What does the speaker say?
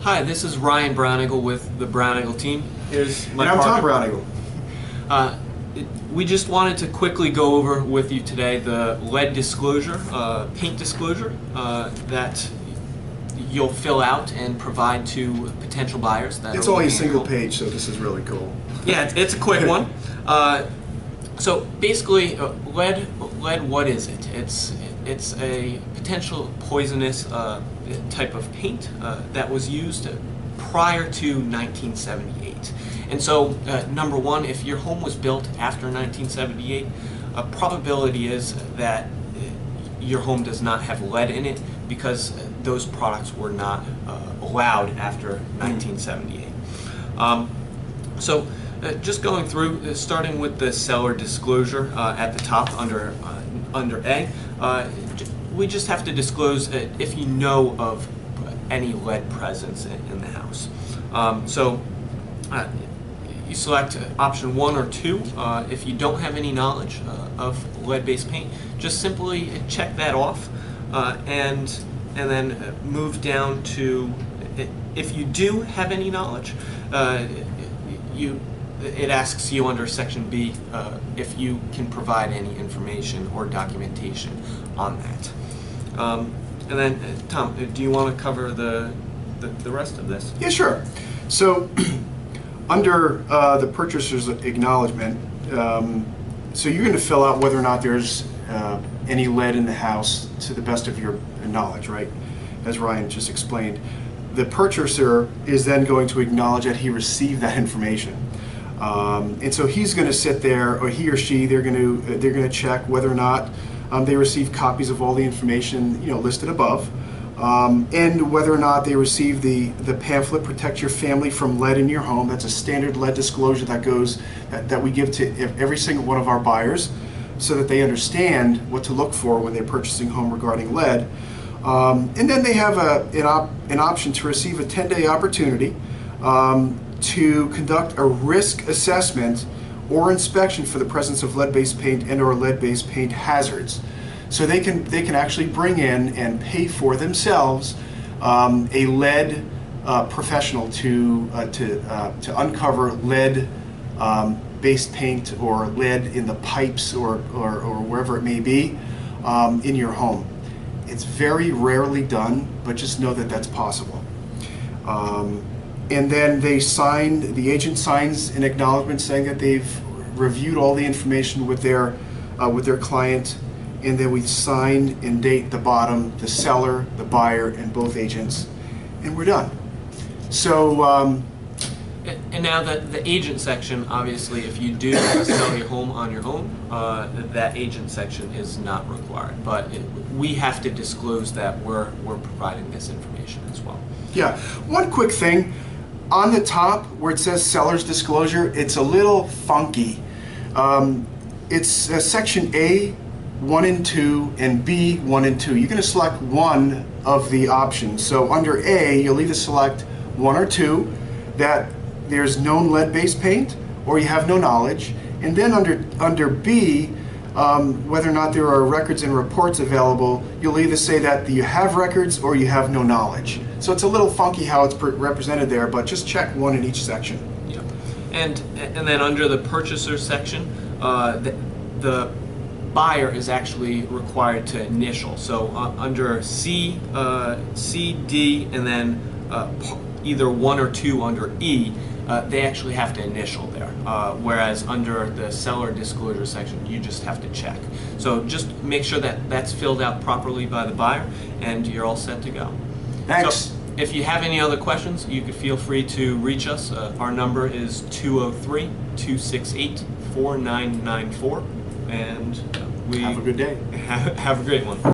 Hi, this is Ryan Braunagel with the Braunagel Team. Here's my And I'm Tom partner. Braunagel. We just wanted to quickly go over with you today the lead disclosure, paint disclosure that you'll fill out and provide to potential buyers. It's only a single page, so this is really cool. Yeah, it's a quick one. So basically, lead, what is it? It's a potential poisonous type of paint that was used prior to 1978. And so, number one, if your home was built after 1978, a probability is that your home does not have lead in it because those products were not allowed after 1978. Just going through, starting with the seller disclosure at the top under A, we just have to disclose if you know of any lead presence in the house. You select option 1 or 2. If you don't have any knowledge of lead-based paint, just simply check that off and then move down to, if you do have any knowledge, it asks you under section B if you can provide any information or documentation on that. And then, Tom, do you want to cover the rest of this? Yeah, sure. So, under the purchaser's acknowledgement, so you're going to fill out whether or not there's any lead in the house to the best of your knowledge, right? As Ryan just explained. The purchaser is then going to acknowledge that he received that information. And so he's going to sit there, or he or she, they're going to check whether or not they receive copies of all the information listed above, and whether or not they receive the pamphlet "Protect Your Family from Lead in Your Home." That's a standard lead disclosure that we give to every single one of our buyers, so that they understand what to look for when they're purchasing home regarding lead. And then they have an option to receive a 10-day opportunity to conduct a risk assessment or inspection for the presence of lead-based paint and or lead-based paint hazards. So they can actually bring in and pay for themselves a lead professional to uncover lead based paint or lead in the pipes or wherever it may be in your home. It's very rarely done, but just know that that's possible. And then the agent signs an acknowledgement saying that they've reviewed all the information with their client, and then we sign and date the bottom, the seller, the buyer, and both agents, and we're done. So. And now the agent section, obviously, if you do sell your home on your own, that agent section is not required. But we have to disclose that we're providing this information as well. Yeah. One quick thing. On the top where it says seller's disclosure, it's a little funky. It's section A, 1 and 2, and B, 1 and 2. You're going to select one of the options. So under A, you'll either select 1 or 2, that there's known lead-based paint, or you have no knowledge. And then under B, whether or not there are records and reports available, you'll either say that you have records or you have no knowledge. So it's a little funky how it's represented there, but just check one in each section. Yeah. And then under the purchaser section, the buyer is actually required to initial. So under C, D, and then either 1 or 2 under E, they actually have to initial there, whereas under the seller disclosure section, you just have to check. So just make sure that that's filled out properly by the buyer, and you're all set to go. Thanks. So if you have any other questions, you can feel free to reach us. Our number is 203-268-4994, and we have a good day. Have a great one.